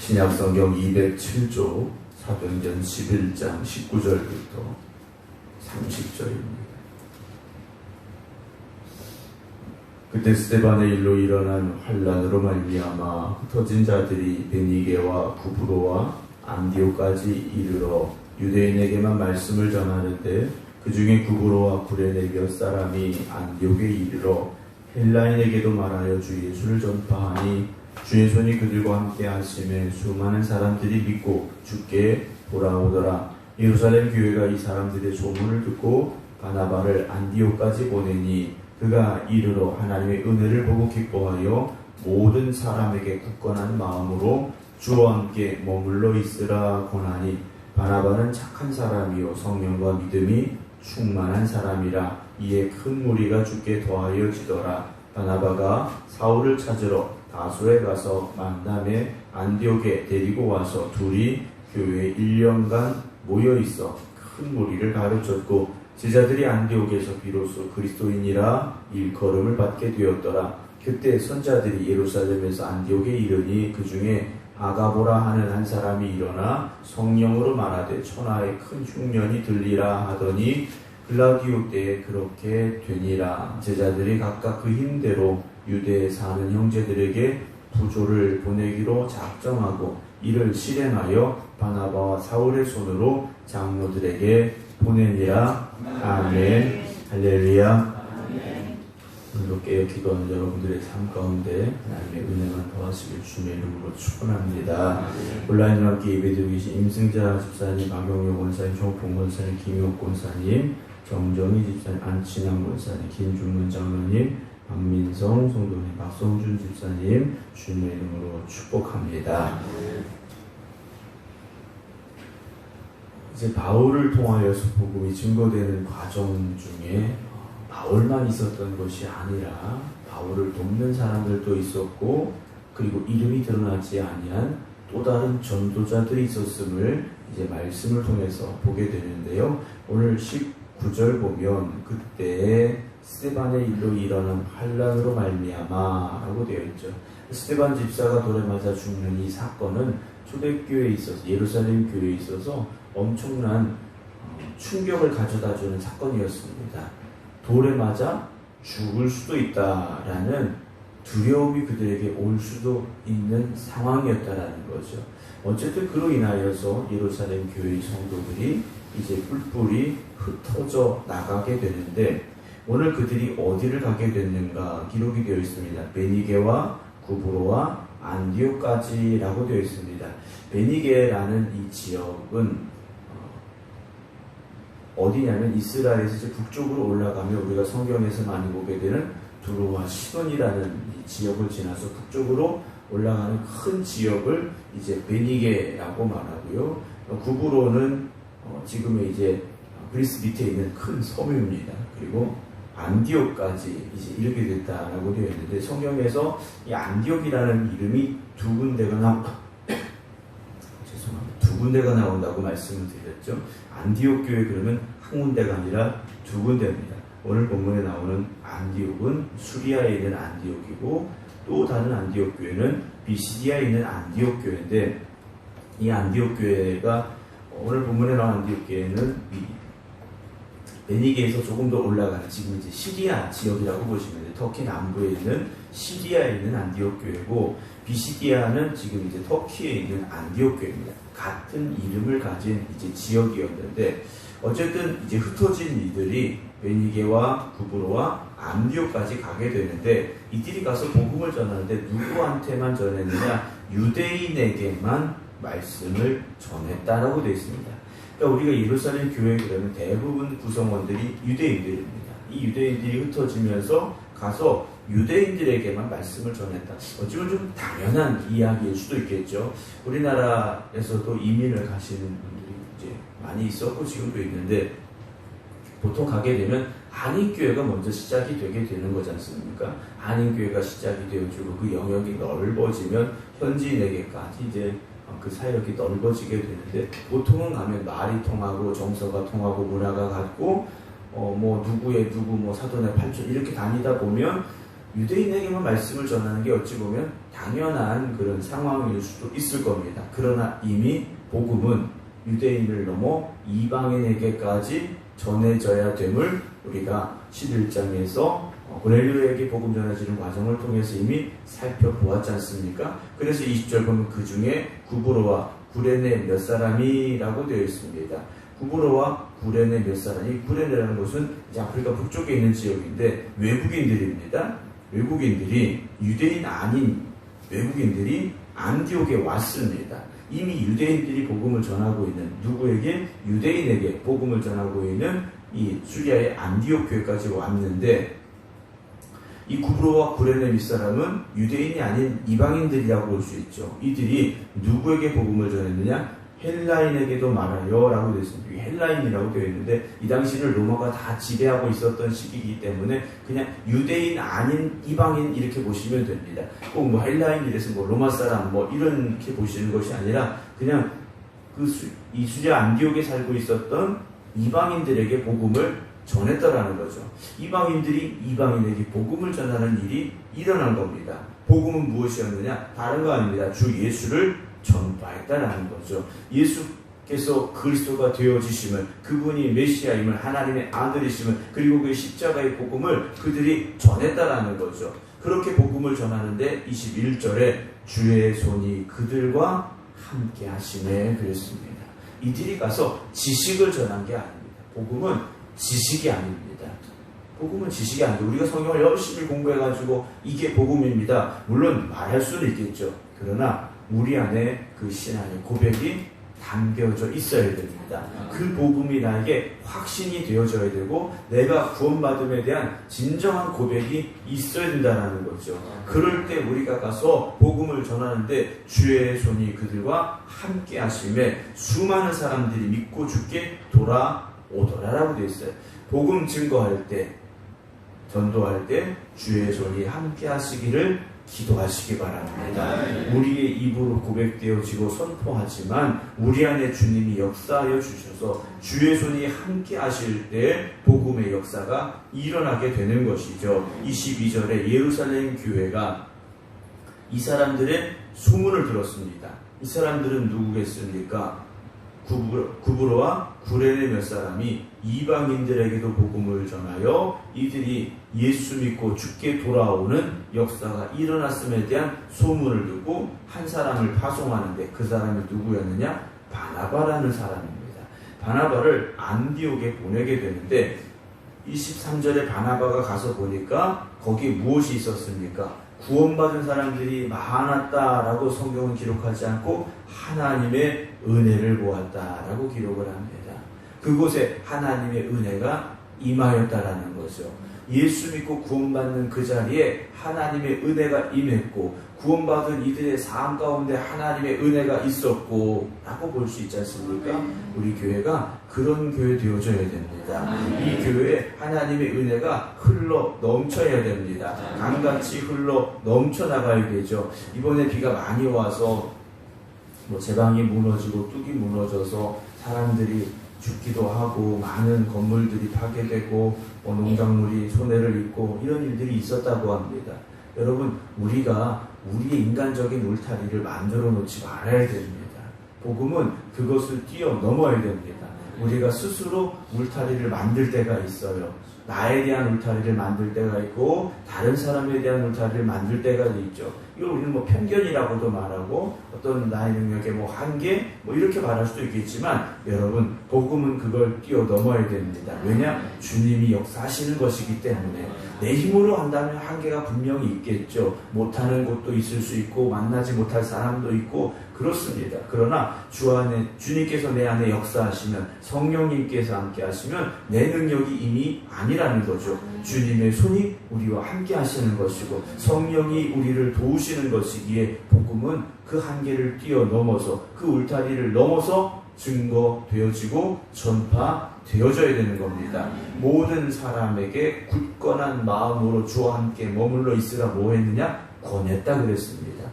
신약성경 207조 사도행전 11장 19절부터 30절입니다. 그때 스데반의 일로 일어난 환란으로 말미암아 흩어진 자들이 베니게와 구브로와 안디오까지 이르러 유대인에게만 말씀을 전하는데 그 중에 구브로와 구레네 몇 사람이 안디옥에 이르러 헬라인에게도 말하여 주 예수를 전파하니 주의 손이 그들과 함께 하심에 수많은 사람들이 믿고 주께 돌아오더라. 예루살렘 교회가 이 사람들의 소문을 듣고 바나바를 안디옥까지 보내니 그가 이르러 하나님의 은혜를 보고 기뻐하여 모든 사람에게 굳건한 마음으로 주와 함께 머물러 있으라 권하니 바나바는 착한 사람이요 성령과 믿음이 충만한 사람이라. 이에 큰 무리가 주께 더하여 지더라. 바나바가 사울을 찾으러 다소에 가서 만남에 안디옥에 데리고 와서 둘이 교회에 1년간 모여있어 큰 무리를 가르쳤고 제자들이 안디옥에서 비로소 그리스도인이라 일컬음을 받게 되었더라. 그때 선자들이 예루살렘에서 안디옥에 이르니 그 중에 아가보라 하는 한 사람이 일어나 성령으로 말하되 천하의 큰 흉년이 들리라 하더니 글라디오 때에 그렇게 되니라. 제자들이 각각 그 힘대로 유대에 사는 형제들에게 부조를 보내기로 작정하고 이를 실행하여 바나바와 사울의 손으로 장로들에게 보내니라. 아멘. 할렐루야. 오늘도 깨어 기도하는 여러분들의 삶 가운데 하나님의 은혜만 더하시길 주님의 이름으로 축원합니다. 온라인으로 함께 예배드리고 계신 임승자 집사님, 박영효 권사님, 정옥봉 권사님, 김효옥 권사님, 정정희 집사님, 안친환 권사님, 김준문 장로님, 박민성 성도님, 박성준 집사님 주님의 이름으로 축복합니다. 이제 바울을 통하여서 복음이 증거되는 과정 중에 바울만 있었던 것이 아니라 바울을 돕는 사람들도 있었고 그리고 이름이 드러나지 아니한 또 다른 전도자들이 있었음을 이제 말씀을 통해서 보게 되는데요. 오늘 19절 보면 그때에 스데반의 일로 일어난 환란으로 말미암아라고 되어 있죠. 스데반 집사가 돌에 맞아 죽는 이 사건은 초대교회에 있어서 예루살렘 교회에 있어서 엄청난 충격을 가져다주는 사건이었습니다. 돌에 맞아 죽을 수도 있다라는 두려움이 그들에게 올 수도 있는 상황이었다라는 거죠. 어쨌든 그로 인하여서 예루살렘 교회의 성도들이 이제 뿔뿔이 흩어져 나가게 되는데 오늘 그들이 어디를 가게 됐는가 기록이 되어 있습니다. 베니게와 구브로와 안디옥까지라고 되어 있습니다. 베니게라는 이 지역은 어디냐면 이스라엘에서 이제 북쪽으로 올라가면 우리가 성경에서 많이 보게 되는 두로와 시돈이라는 이 지역을 지나서 북쪽으로 올라가는 큰 지역을 이제 베니게라고 말하고요. 구브로는 지금의 이제 그리스 밑에 있는 큰 섬입니다. 그리고 안디옥까지 이제 이르게 됐다라고 되어 있는데 성경에서 이 안디옥이라는 이름이 두 군데가 두 군데가 나온다고 말씀을 드렸죠. 안디옥 교회 그러면 한 군데가 아니라 두 군데입니다. 오늘 본문에 나오는 안디옥은 수리아에 있는 안디옥이고 또 다른 안디옥 교회는 비시디아에 있는 안디옥 교회인데 이 안디옥 교회가 오늘 본문에 나온 안디옥 교회는 베니게에서 조금 더 올라가는 지금 이제 시리아 지역이라고 보시면 돼요. 터키 남부에 있는 시리아에 있는 안디옥 교회고 비시디아는 지금 이제 터키에 있는 안디옥 교회입니다. 같은 이름을 가진 이제 지역이었는데 어쨌든 이제 흩어진 이들이 베니게와 구브로와 안디옥까지 가게 되는데 이들이 가서 복음을 전하는데 누구한테만 전했느냐? 유대인에게만 말씀을 전했다라고 되어 있습니다. 그러니까 우리가 예루살렘 교회 그러면 대부분 구성원들이 유대인들입니다. 이 유대인들이 ht어지면서 가서 유대인들에게만 말씀을 전했다. 어찌보면 좀 당연한 이야기일 수도 있겠죠. 우리나라에서도 이민을 가시는 분들이 이제 많이 있었고 지금도 있는데 보통 가게 되면 한인교회가 먼저 시작이 되게 되는 거지 않습니까? 한인교회가 시작이 되어지고 그 영역이 넓어지면 현지인에게까지 이제 그 사역이 넓어지게 되는데 보통은 가면 말이 통하고 정서가 통하고 문화가 같고 뭐 누구의 누구 뭐 사돈의 팔촌 이렇게 다니다 보면 유대인에게만 말씀을 전하는 게 어찌 보면 당연한 그런 상황일 수도 있을 겁니다. 그러나 이미 복음은 유대인을 넘어 이방인에게까지 전해져야 됨을 우리가 11장에서 고넬료에게 복음 전해지는 과정을 통해서 이미 살펴보았지 않습니까? 그래서 20절 보면 그 중에 구브로와 구레네 몇 사람이라고 되어 있습니다. 구브로와 구레네 몇 사람이, 구레네라는 곳은 이제 아프리카 북쪽에 있는 지역인데 외국인들입니다. 외국인들이, 유대인 아닌 외국인들이 안디옥에 왔습니다. 이미 유대인들이 복음을 전하고 있는, 누구에게? 유대인에게 복음을 전하고 있는 이 수리아의 안디옥 교회까지 왔는데, 이 구브로와 구레네 윗사람은 유대인이 아닌 이방인들이라고 볼 수 있죠. 이들이 누구에게 복음을 전했느냐? 헬라인에게도 말하여 라고 되어 있습니다. 헬라인이라고 되어 있는데 이 당시를 로마가 다 지배하고 있었던 시기이기 때문에 그냥 유대인 아닌 이방인 이렇게 보시면 됩니다. 꼭 뭐 헬라인이라서 뭐 로마 사람 뭐 이렇게 보시는 것이 아니라 그냥 이 수리아 안디옥에 살고 있었던 이방인들에게 복음을 전했다라는 거죠. 이방인들이 이방인에게 복음을 전하는 일이 일어난 겁니다. 복음은 무엇이었느냐? 다른 거 아닙니다. 주 예수를 전파했다라는 거죠. 예수께서 그리스도가 되어지심을, 그분이 메시아임을, 하나님의 아들이심을, 그리고 그 십자가의 복음을 그들이 전했다라는 거죠. 그렇게 복음을 전하는데 21절에 주의 손이 그들과 함께 하시네 그랬습니다. 이들이 가서 지식을 전한 게 아닙니다. 복음은 지식이 아닙니다. 복음은 지식이 아닙니다. 우리가 성경을 열심히 공부해가지고 이게 복음입니다. 물론 말할 수는 있겠죠. 그러나 우리 안에 그 신앙의 고백이 담겨져 있어야 됩니다. 그 복음이 나에게 확신이 되어져야 되고 내가 구원받음에 대한 진정한 고백이 있어야 된다는 거죠. 그럴 때 우리가 가서 복음을 전하는데 주의 손이 그들과 함께 하심에 수많은 사람들이 믿고 죽게 돌아오더라라고 되어 있어요. 복음 증거할 때, 전도할 때 주의 손이 함께 하시기를 기도하시기 바랍니다. 우리의 입으로 고백되어지고 선포하지만 우리 안에 주님이 역사하여 주셔서 주의 손이 함께 하실 때 복음의 역사가 일어나게 되는 것이죠. 22절에 예루살렘 교회가 이 사람들의 소문을 들었습니다. 이 사람들은 누구겠습니까? 구브로와 구레네 몇 사람이 이방인들에게도 복음을 전하여 이들이 예수 믿고 죽게 돌아오는 역사가 일어났음에 대한 소문을 듣고 한 사람을 파송하는데 그 사람이 누구였느냐? 바나바라는 사람입니다. 바나바를 안디옥에 보내게 되는데 23절에 바나바가 가서 보니까 거기에 무엇이 있었습니까? 구원받은 사람들이 많았다라고 성경은 기록하지 않고 하나님의 은혜를 보았다라고 기록을 합니다. 그곳에 하나님의 은혜가 임하였다라는 거죠. 예수 믿고 구원받는 그 자리에 하나님의 은혜가 임했고 구원받은 이들의 삶 가운데 하나님의 은혜가 있었고 라고 볼 수 있지 않습니까? 우리 교회가 그런 교회 되어져야 됩니다. 이 교회에 하나님의 은혜가 흘러 넘쳐야 됩니다. 강같이 흘러 넘쳐나가야 되죠. 이번에 비가 많이 와서 제방이 무너지고 뚝이 무너져서 사람들이 죽기도 하고 많은 건물들이 파괴되고 농작물이 손해를 입고 이런 일들이 있었다고 합니다. 여러분, 우리가 우리의 인간적인 울타리를 만들어 놓지 말아야 됩니다. 복음은 그것을 뛰어넘어야 됩니다. 우리가 스스로 울타리를 만들 때가 있어요. 나에 대한 울타리를 만들 때가 있고 다른 사람에 대한 울타리를 만들 때가 있죠. 이걸 우리는 편견이라고도 말하고 어떤 나의 능력의 한계 이렇게 말할 수도 있겠지만 여러분, 복음은 그걸 뛰어넘어야 됩니다. 왜냐? 주님이 역사하시는 것이기 때문에. 내 힘으로 한다면 한계가 분명히 있겠죠. 못하는 곳도 있을 수 있고 만나지 못할 사람도 있고 그렇습니다. 그러나 주 안에 주님께서 내 안에 역사하시면, 성령님께서 함께 하시면 내 능력이 이미 아니라는 거죠. 주님의 손이 우리와 함께 하시는 것이고 성령이 우리를 도우시는 것이기에 복음은 그 한계를 뛰어넘어서 그 울타리를 넘어서 증거되어지고 전파되어져야 되는 겁니다. 모든 사람에게 굳건한 마음으로 주와 함께 머물러 있으라 뭐 했느냐? 권했다 그랬습니다.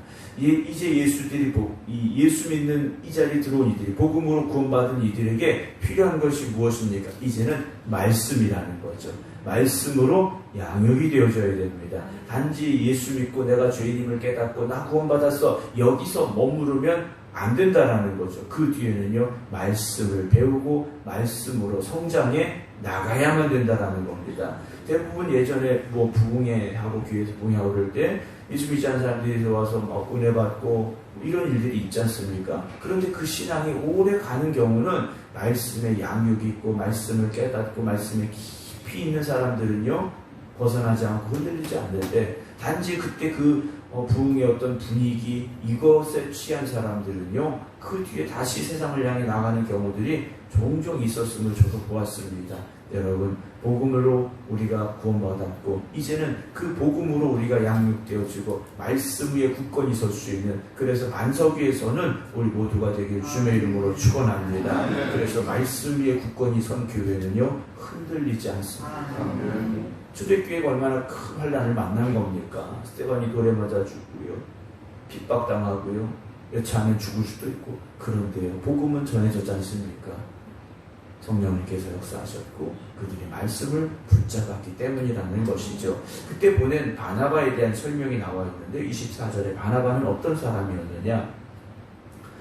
이제 예수 믿는 이 자리에 들어온 이들이, 복음으로 구원받은 이들에게 필요한 것이 무엇입니까? 이제는 말씀이라는 거죠. 말씀으로 양육이 되어져야 됩니다. 단지 예수 믿고 내가 죄인임을 깨닫고 나 구원받았어, 여기서 머무르면 안 된다라는 거죠. 그 뒤에는요, 말씀을 배우고 말씀으로 성장해 나가야만 된다라는 겁니다. 대부분 예전에 부흥회하고 교회에서 부흥회하고 그럴 때 예수 믿지 않는 사람들이 들어와서 막 은혜 받고 이런 일들이 있지 않습니까? 그런데 그 신앙이 오래 가는 경우는 말씀에 양육이 있고 말씀을 깨닫고 말씀에 깊이 있는 사람들은요, 벗어나지 않고 흔들리지 않는데, 단지 그때 부흥의 어떤 분위기, 이것에 취한 사람들은요, 그 뒤에 다시 세상을 향해 나가는 경우들이 종종 있었음을 저도 보았습니다. 여러분, 복음으로 우리가 구원받았고 이제는 그 복음으로 우리가 양육되어지고 말씀 위에 굳건히 설 수 있는, 그래서 반석위에서는 우리 모두가 되길 주의 이름으로 축원합니다. 그래서 말씀 위에 굳건히 선 교회는요, 흔들리지 않습니다. 초대교회가 얼마나 큰 환난을 만난 겁니까? 스데반이 돌에 맞아 죽고요, 핍박당하고요, 여차하면 죽을 수도 있고. 그런데요, 복음은 전해졌지 않습니까? 성령님께서 역사하셨고 그들이 말씀을 붙잡았기 때문이라는 것이죠. 그때 보낸 바나바에 대한 설명이 나와 있는데 24절에 바나바는 어떤 사람이었느냐?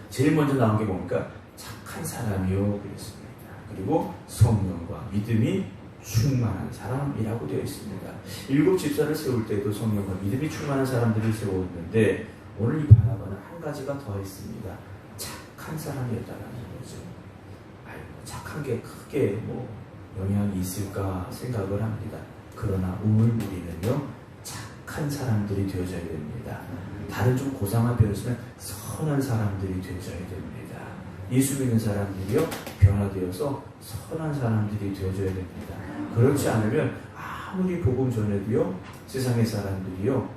제일 먼저 나온 게 뭡니까? 착한 사람이요 그랬습니다. 그리고 성령과 믿음이 충만한 사람이라고 되어 있습니다. 7 집사를 세울 때도 성령과 믿음이 충만한 사람들을 세웠는데 오늘 이 바나바는 한 가지가 더 있습니다. 착한 사람이었다는 거죠. 착한 게 크게 영향이 있을까 생각을 합니다. 그러나 오늘 우리는요, 착한 사람들이 되어져야 됩니다. 다른 좀 고상한 표현을 쓰면 선한 사람들이 되어져야 됩니다. 예수 믿는 사람들이요, 변화되어서 선한 사람들이 되어져야 됩니다. 그렇지 않으면 아무리 복음 전해도요, 세상의 사람들이요,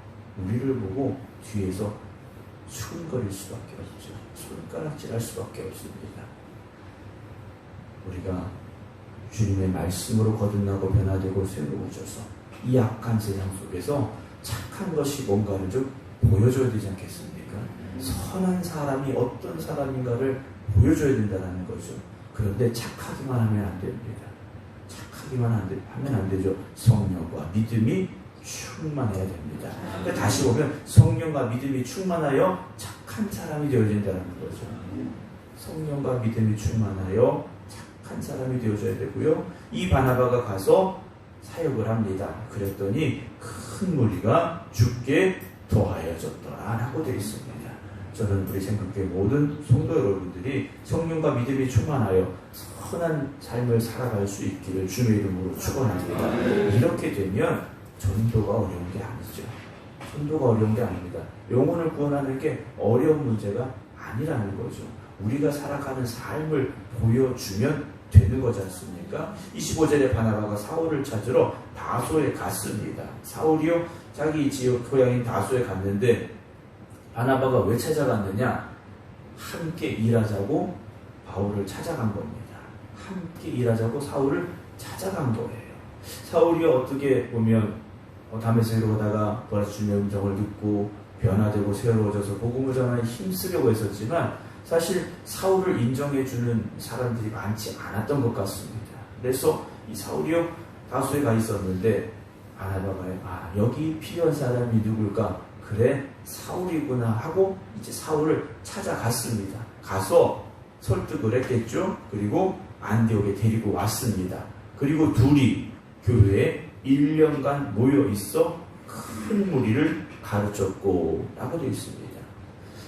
우리를 보고 뒤에서 수근거릴 수밖에 없죠. 손가락질할 수밖에 없습니다. 우리가 주님의 말씀으로 거듭나고 변화되고 새로워져서 이 악한 세상 속에서 착한 것이 뭔가를 좀 보여줘야 되지 않겠습니까? 선한 사람이 어떤 사람인가를 보여줘야 된다는 거죠. 그런데 착하기만 하면 안 됩니다. 착하기만 하면 안 되죠. 성령과 믿음이 충만해야 됩니다. 그러니까 다시 보면 성령과 믿음이 충만하여 착한 사람이 되어야 된다는 거죠. 성령과 믿음이 충만하여 착한 사람이 되어줘야 되고요. 이 바나바가 가서 사역을 합니다. 그랬더니 큰 무리가 죽게 더하여졌더라 라고 되어 있습니다. 저는 우리 생각교회 모든 성도 여러분들이 성령과 믿음이 충만하여 선한 삶을 살아갈 수 있기를 주의 이름으로 축원합니다. 이렇게 되면 전도가 어려운 게 아니죠. 전도가 어려운 게 아닙니다. 영혼을 구원하는 게 어려운 문제가 아니라는 거죠. 우리가 살아가는 삶을 보여주면 되는 거지 않습니까? 25절에 바나바가 사울을 찾으러 다소에 갔습니다. 사울이요, 자기 지역 고향인 다소에 갔는데 바나바가 왜 찾아갔느냐? 함께 일하자고 바울을 찾아간 겁니다. 함께 일하자고 사울을 찾아간 거예요. 사울이 어떻게 보면 다메섹으로 가다가 부활하신 음성을 듣고 변화되고 새로워져서 복음을 전하는 힘쓰려고 했었지만 사실 사울을 인정해주는 사람들이 많지 않았던 것 같습니다. 그래서 이 사울이요, 다소에 가 있었는데 바나바가 여기 필요한 사람이 누굴까? 그래, 사울이구나 하고 이제 사울을 찾아갔습니다. 가서 설득을 했겠죠. 그리고 안디옥에 데리고 왔습니다. 그리고 둘이 교회에 1년간 모여 있어 큰 무리를 가르쳤고 라고 되어 있습니다.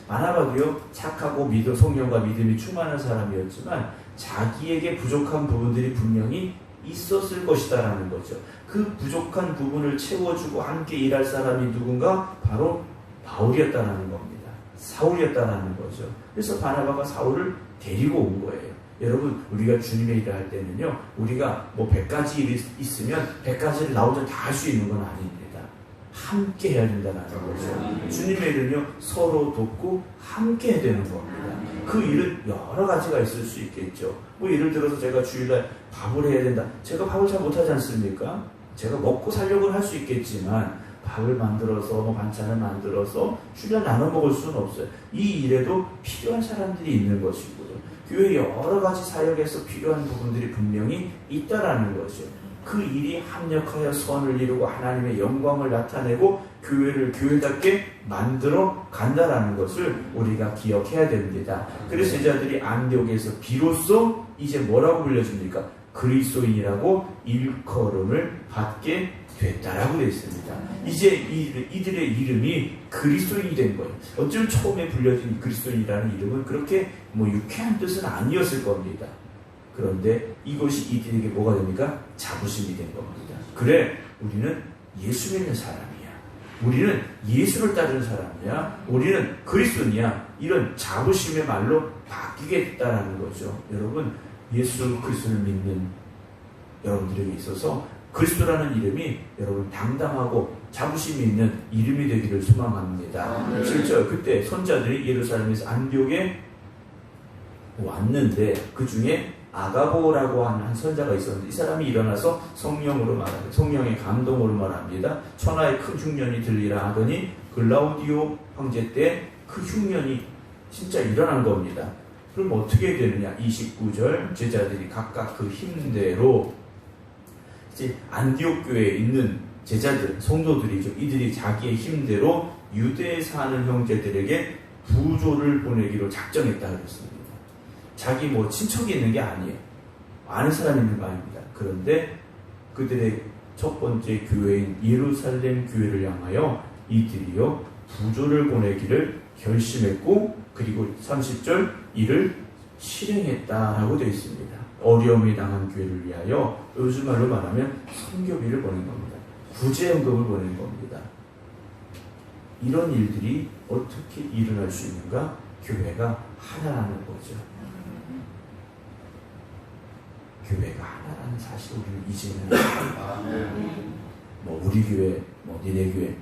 바나바도요, 착하고 성령과 믿음이 충만한 사람이었지만 자기에게 부족한 부분들이 분명히 있었을 것이다라는 거죠. 그 부족한 부분을 채워주고 함께 일할 사람이 누군가? 바로 바울이었다라는 겁니다. 사울이었다라는 거죠. 그래서 바나바가 사울을 데리고 온 거예요. 여러분, 우리가 주님의 일을 할 때는요, 우리가 100가지 일이 있으면 100가지를 나 혼자 다 할 수 있는 건 아닙니다. 함께 해야 된다는 거죠. 주님의 일은요, 서로 돕고 함께 해야 되는 겁니다. 그 일은 여러 가지가 있을 수 있겠죠. 예를 들어서 제가 주일날 밥을 해야 된다. 제가 밥을 잘 못하지 않습니까? 제가 먹고 살려고 할 수 있겠지만 밥을 만들어서 반찬을 만들어서 주려 나눠 먹을 수는 없어요. 이 일에도 필요한 사람들이 있는 것이고요. 교회 여러 가지 사역에서 필요한 부분들이 분명히 있다라는 거죠. 그 일이 합력하여 선을 이루고 하나님의 영광을 나타내고 교회를 교회답게 만들어 간다라는 것을 우리가 기억해야 됩니다. 그래서 제자들이 안디옥에서 비로소 이제 뭐라고 불려줍니까? 그리스도인이라고 일컬음을 받게 됐다라고 되어 있습니다. 이제 이들의 이름이 그리스도인이 된 거예요. 어쩌면 처음에 불려진 그리스도인이라는 이름은 그렇게 유쾌한 뜻은 아니었을 겁니다. 그런데 이것이 이들에게 뭐가 됩니까? 자부심이 된 겁니다. 그래, 우리는 예수 믿는 사람이야. 우리는 예수를 따르는 사람이야. 우리는 그리스도인이야. 이런 자부심의 말로 바뀌게 됐다라는 거죠. 여러분, 예수 그리스도를 믿는 여러분들에게 있어서 그리스도라는 이름이 여러분 당당하고 자부심이 있는 이름이 되기를 소망합니다. 실제 그때 선자들이 예루살렘에서 안디옥에 왔는데 그 중에 아가보라고 하는 한 선자가 있었는데 이 사람이 일어나서 성령의 감동으로 말합니다. 천하의 큰 흉년이 들리라 하더니 글라우디오 황제 때 그 흉년이 진짜 일어난 겁니다. 그럼 어떻게 되느냐? 29절 제자들이 각각 그 힘대로 이제 안디옥 교회에 있는 제자들, 성도들이죠. 이들이 자기의 힘대로 유대에 사는 형제들에게 부조를 보내기로 작정했다 그랬습니다. 자기 친척이 있는 게 아니에요. 아는 사람이 있는 거 아닙니다. 그런데 그들의 첫 번째 교회인 예루살렘 교회를 향하여 이들이요 부조를 보내기를 결심했고 그리고 30절 이를 실행했다라고 되어 있습니다. 어려움이 당한 교회를 위하여 요즘 말로 말하면 선교비를 보낸 겁니다. 구제연금을 보낸 겁니다. 이런 일들이 어떻게 일어날 수 있는가? 교회가 하나라는 거죠. 교회가 하나라는 사실 우리는 이제는 우리 교회, 니네 교회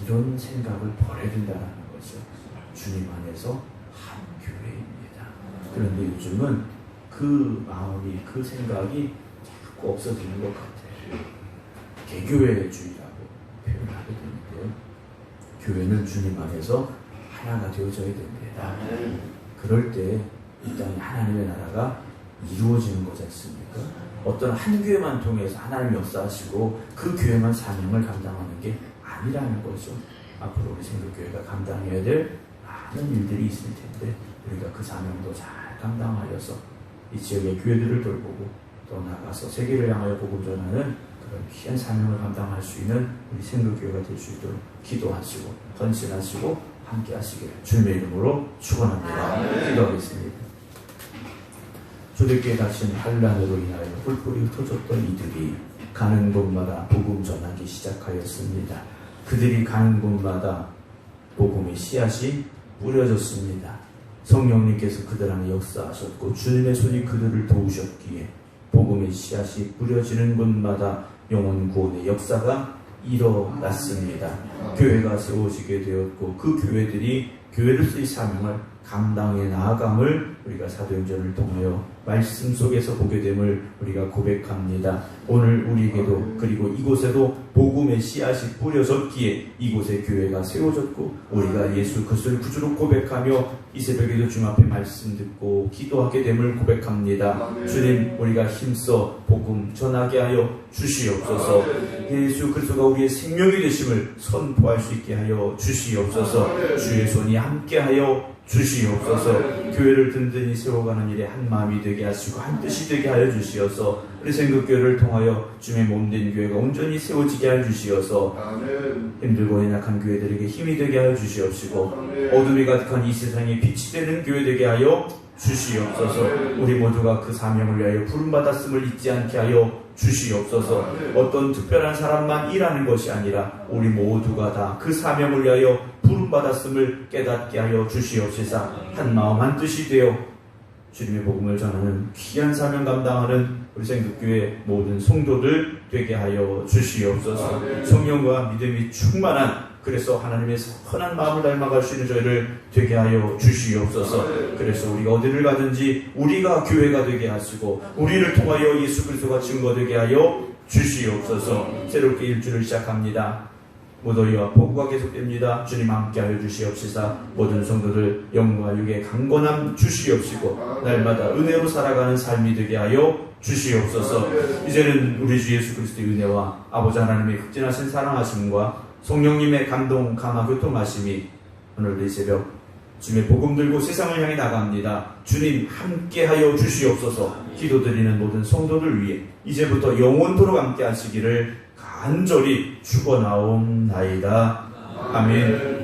이런 생각을 버려야 된다는 거죠. 주님 안에서 한 교회입니다. 그런데 요즘은 그 마음이, 그 생각이 자꾸 없어지는 것 같아요. 개교회주의라고 표현하게 되는데요. 교회는 주님 안에서 하나가 되어져야 됩니다. 그럴 때 이 땅에 하나님의 나라가 이루어지는 거지 않습니까? 어떤 한 교회만 통해서 하나님이 역사하시고 그 교회만 사명을 감당하는 게 아니라는 거죠. 앞으로 우리 생각교회가 감당해야 될 많은 일들이 있을 텐데 우리가 그 사명도 잘 감당하여서 이 지역의 교회들을 돌보고 또 나가서 세계를 향하여 복음 전하는 그런 귀한 사명을 감당할 수 있는 우리 생각교회가 될 수 있도록 기도하시고 헌신하시고 함께 하시기를 주님의 이름으로 축원합니다. 기도하겠습니다. 초대교회 닥친 환란으로 인하여 뿔뿔이 흩어졌던 이들이 가는 곳마다 복음 전하기 시작하였습니다. 그들이 가는 곳마다 복음의 씨앗이 뿌려졌습니다. 성령님께서 그들 안에 역사하셨고 주님의 손이 그들을 도우셨기에 복음의 씨앗이 뿌려지는 곳마다 영혼 구원의 역사가 일어났습니다. 교회가 세워지게 되었고 그 교회들이 교회로서의 사명을 감당해 나아감을 우리가 사도행전을 통하여 말씀 속에서 보게 됨을 우리가 고백합니다. 오늘 우리에게도 그리고 이곳에도 복음의 씨앗이 뿌려졌기에 이곳에 교회가 세워졌고 우리가 예수 그리스도를 구주로 고백하며 이 새벽에도 주님 앞에 말씀 듣고 기도하게 됨을 고백합니다. 주님, 우리가 힘써 복음 전하게 하여 주시옵소서. 예수 그리스도가 우리의 생명이 되심을 선포할 수 있게 하여 주시옵소서. 주의 손이 함께하여 주시옵소서. 교회를 든든히 세워가는 일에 한 마음이 되게 하시고 한 뜻이 되게 하여 주시어서 우리 생각교회를 통하여 주의 몸된 교회가 온전히 세워지게 하여 주시어서 힘들고 연약한 교회들에게 힘이 되게 하여 주시옵시고 어둠이 가득한 이 세상에 빛이 되는 교회 되게 하여 주시옵소서. 우리 모두가 그 사명을 위하여 부름받았음을 잊지 않게 하여 주시옵소서. 어떤 특별한 사람만 일하는 것이 아니라 우리 모두가 다 그 사명을 위하여 부름받았음을 깨닫게 하여 주시옵시사. 한 마음 한 뜻이 되어 주님의 복음을 전하는 귀한 사명 감당하는 우리 생각교회 모든 성도들 되게 하여 주시옵소서. 성령과 믿음이 충만한 그래서 하나님의 선한 마음을 닮아갈 수 있는 저희를 되게 하여 주시옵소서. 그래서 우리가 어디를 가든지 우리가 교회가 되게 하시고 우리를 통하여 예수 그리스도가 증거되게 하여 주시옵소서. 새롭게 일주를 시작합니다. 무더위와 폭우가 계속됩니다. 주님 함께하여 주시옵시사. 모든 성도들 영과 육의 강건함 주시옵시고 날마다 은혜로 살아가는 삶이 되게 하여 주시옵소서. 이제는 우리 주 예수 그리스도의 은혜와 아버지 하나님의 극진하신 사랑하심과 성령님의 감동, 감화, 교통하심이 오늘도 이 새벽 주님의 복음 들고 세상을 향해 나갑니다. 주님 함께하여 주시옵소서. 기도드리는 모든 성도들 위해 이제부터 영원토록 함께 하시기를 간절히 축원하옵나이다. 아멘.